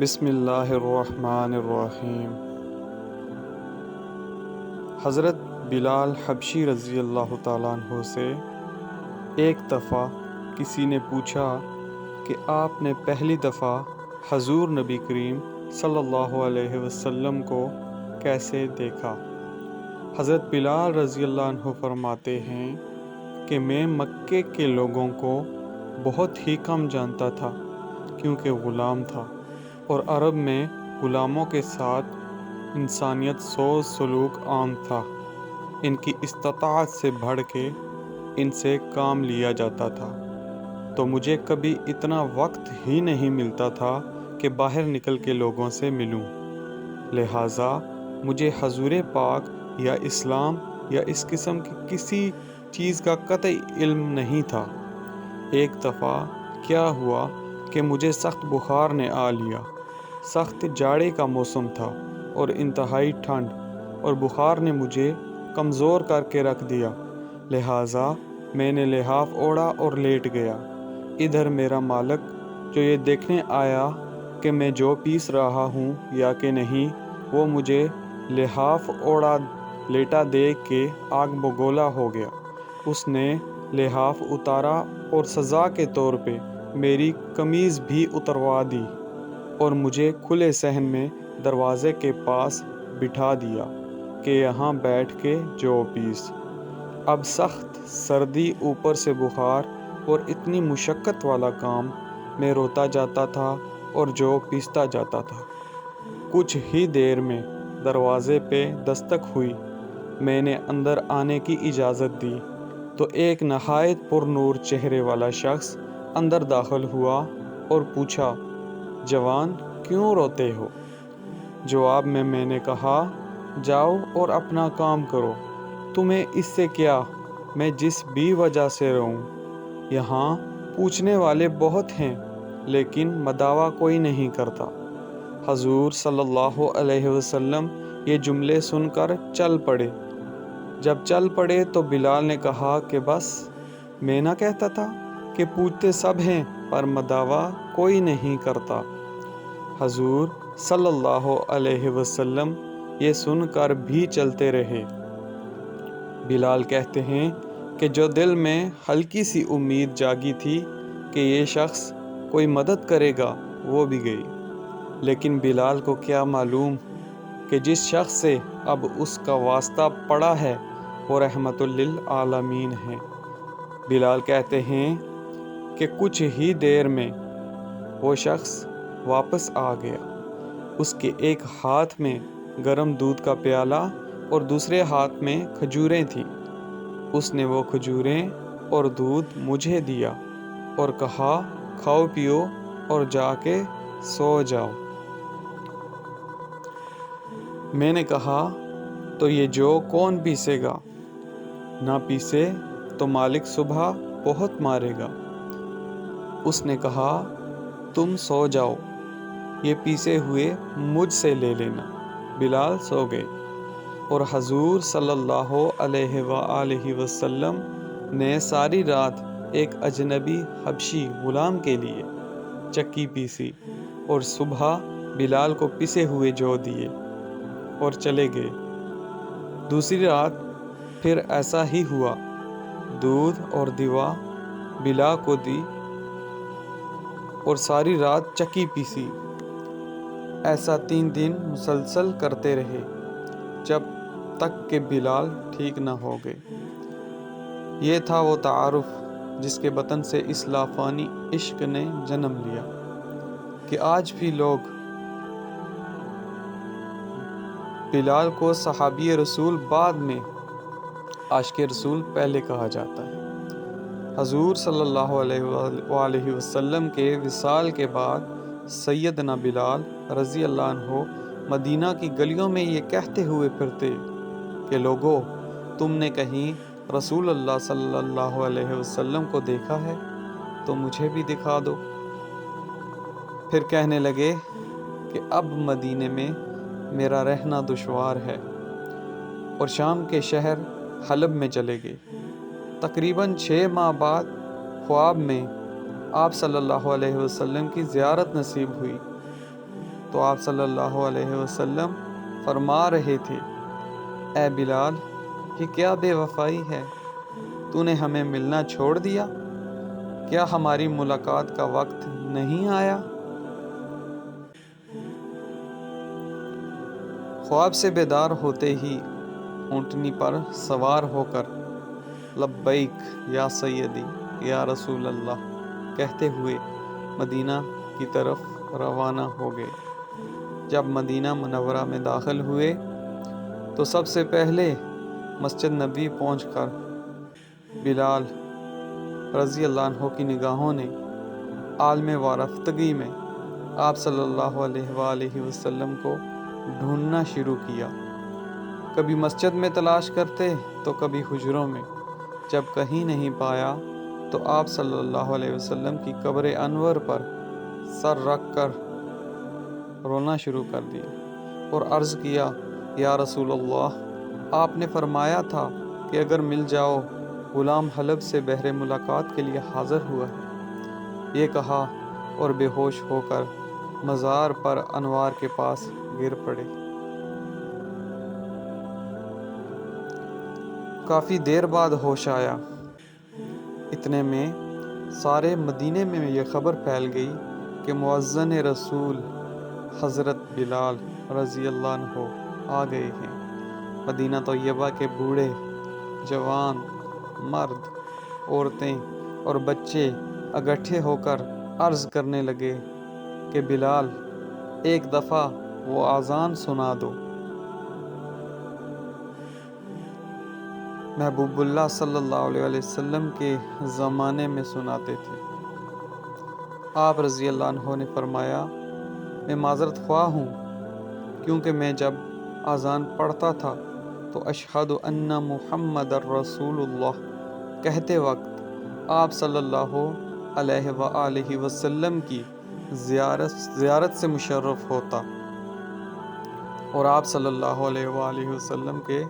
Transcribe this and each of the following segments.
بسم اللہ الرحمن الرحیم۔ حضرت بلال حبشی رضی اللہ تعالیٰ عنہ سے ایک دفعہ کسی نے پوچھا کہ آپ نے پہلی دفعہ حضور نبی کریم صلی اللہ علیہ وسلم کو کیسے دیکھا؟ حضرت بلال رضی اللہ عنہ فرماتے ہیں کہ میں مکے کے لوگوں کو بہت ہی کم جانتا تھا کیونکہ غلام تھا، اور عرب میں غلاموں کے ساتھ انسانیت سوز سلوک عام تھا۔ ان کی استطاعت سے بڑھ کے ان سے کام لیا جاتا تھا، تو مجھے کبھی اتنا وقت ہی نہیں ملتا تھا کہ باہر نکل کے لوگوں سے ملوں، لہٰذا مجھے حضور پاک یا اسلام یا اس قسم کی کسی چیز کا قطعی علم نہیں تھا۔ ایک دفعہ کیا ہوا کہ مجھے سخت بخار نے آ لیا۔ سخت جاڑے کا موسم تھا اور انتہائی ٹھنڈ، اور بخار نے مجھے کمزور کر کے رکھ دیا، لہٰذا میں نے لحاف اوڑھا اور لیٹ گیا۔ ادھر میرا مالک جو یہ دیکھنے آیا کہ میں جو پیس رہا ہوں یا کہ نہیں، وہ مجھے لحاف اوڑھا لیٹا دیکھ کے آگ بگولا ہو گیا۔ اس نے لحاف اتارا اور سزا کے طور پہ میری قمیض بھی اتروا دی اور مجھے کھلے صحن میں دروازے کے پاس بٹھا دیا کہ یہاں بیٹھ کے جو پیس۔ اب سخت سردی، اوپر سے بخار اور اتنی مشقت والا کام، میں روتا جاتا تھا اور جو پیستا جاتا تھا۔ کچھ ہی دیر میں دروازے پہ دستک ہوئی۔ میں نے اندر آنے کی اجازت دی تو ایک نہایت پر نور چہرے والا شخص اندر داخل ہوا اور پوچھا، جوان کیوں روتے ہو؟ جواب میں نے کہا، جاؤ اور اپنا کام کرو، تمہیں اس سے کیا، میں جس بھی وجہ سے رہوں۔ یہاں پوچھنے والے بہت ہیں لیکن مداوا کوئی نہیں کرتا۔ حضور صلی اللہ علیہ وسلم یہ جملے سن کر چل پڑے۔ جب چل پڑے تو بلال نے کہا کہ بس، میں نہ کہتا تھا کہ پوچھتے سب ہیں پر مداوا کوئی نہیں کرتا۔ حضور صلی اللہ علیہ وسلم یہ سن کر بھی چلتے رہے۔ بلال کہتے ہیں کہ جو دل میں ہلکی سی امید جاگی تھی کہ یہ شخص کوئی مدد کرے گا، وہ بھی گئی، لیکن بلال کو کیا معلوم کہ جس شخص سے اب اس کا واسطہ پڑا ہے وہ رحمت للعالمین ہے۔ بلال کہتے ہیں کہ کچھ ہی دیر میں وہ شخص واپس آ گیا۔ اس کے ایک ہاتھ میں گرم دودھ کا پیالہ اور دوسرے ہاتھ میں کھجوریں تھیں۔ اس نے وہ کھجوریں اور دودھ مجھے دیا اور کہا، کھاؤ پیو اور جا کے سو جاؤ۔ میں نے کہا، تو یہ جو کون پیسے گا؟ نہ پیسے تو مالک صبح بہت مارے گا۔ اس نے کہا، تم سو جاؤ، یہ پیسے ہوئے مجھ سے لے لینا۔ بلال سو گئے، اور حضور صلی اللہ علیہ وآلہ وسلم نے ساری رات ایک اجنبی حبشی غلام کے لیے چکی پیسی اور صبح بلال کو پسے ہوئے جو دیے اور چلے گئے۔ دوسری رات پھر ایسا ہی ہوا، دودھ اور دیوا بلال کو دی اور ساری رات چکی پیسی۔ ایسا 3 دن مسلسل کرتے رہے جب تک کہ بلال ٹھیک نہ ہو گئے۔ یہ تھا وہ تعارف جس کے بطن سے اس لافانی عشق نے جنم لیا کہ آج بھی لوگ بلال کو صحابی رسول، بعد میں عاشق رسول پہلے کہا جاتا ہے۔ حضور صلی اللہ علیہ وآلہ وسلم کے وصال کے بعد سیدنا بلال رضی اللہ عنہ مدینہ کی گلیوں میں یہ کہتے ہوئے پھرتے کہ لوگو، تم نے کہیں رسول اللہ صلی اللہ علیہ وسلم کو دیکھا ہے تو مجھے بھی دکھا دو۔ پھر کہنے لگے کہ اب مدینے میں میرا رہنا دشوار ہے، اور شام کے شہر حلب میں چلے گئے۔ تقریباً 6 ماہ بعد خواب میں آپ صلی اللہ علیہ وسلم کی زیارت نصیب ہوئی۔ تو آپ صلی اللہ علیہ وسلم فرما رہے تھے، اے بلال، یہ کیا بے وفائی ہے؟ تو نے ہمیں ملنا چھوڑ دیا؟ کیا ہماری ملاقات کا وقت نہیں آیا؟ خواب سے بیدار ہوتے ہی اونٹنی پر سوار ہو کر لبیک یا سیدی یا رسول اللہ کہتے ہوئے مدینہ کی طرف روانہ ہو گئے۔ جب مدینہ منورہ میں داخل ہوئے تو سب سے پہلے مسجد نبی پہنچ کر بلال رضی اللہ عنہ کی نگاہوں نے عالم وارفتگی میں آپ صلی اللہ علیہ وآلہ وسلم کو ڈھونڈنا شروع کیا۔ کبھی مسجد میں تلاش کرتے تو کبھی حجروں میں۔ جب کہیں نہیں پایا تو آپ صلی اللہ علیہ وسلم کی قبر انور پر سر رکھ کر رونا شروع کر دیا اور عرض کیا، یا رسول اللہ، آپ نے فرمایا تھا کہ اگر مل جاؤ، غلام حلب سے بہر ملاقات کے لیے حاضر ہوا ہے۔ یہ کہا اور بے ہوش ہو کر مزار پر انوار کے پاس گر پڑے۔ کافی دیر بعد ہوش آیا۔ اتنے میں سارے مدینے میں یہ خبر پھیل گئی کہ مؤذن رسول حضرت بلال رضی اللہ عنہ آ گئے ہیں۔ مدینہ طیبہ کے بوڑھے، جوان، مرد، عورتیں اور بچے اکٹھے ہو کر عرض کرنے لگے کہ بلال، ایک دفعہ وہ اذان سنا دو۔ محبوب اللہ صلی اللہ علیہ وسلم کے زمانے میں سناتے تھے۔ آپ رضی اللہ عنہ نے فرمایا، میں معذرت خواہ ہوں، کیونکہ میں جب اذان پڑھتا تھا تو اشہد ان محمد الرسول اللہ کہتے وقت آپ صلی اللہ علیہ وآلہ وسلم کی زیارت سے مشرف ہوتا اور آپ صلی اللہ علیہ وآلہ وسلم کے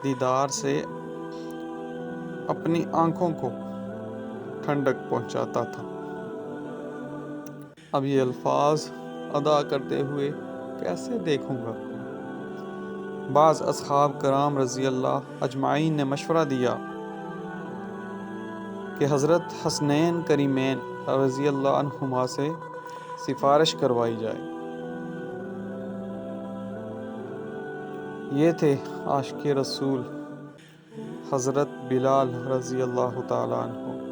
دیدار سے اپنی آنکھوں کو ٹھنڈک پہنچاتا تھا۔ اب یہ الفاظ ادا کرتے ہوئے کیسے دیکھوں گا؟ بعض اصحاب کرام رضی اللہ اجمعین نے مشورہ دیا کہ حضرت حسنین کریمین رضی اللہ عنہما سے سفارش کروائی جائے۔ یہ تھے عاشق رسول حضرت بلال رضی اللہ تعالیٰ عنہ۔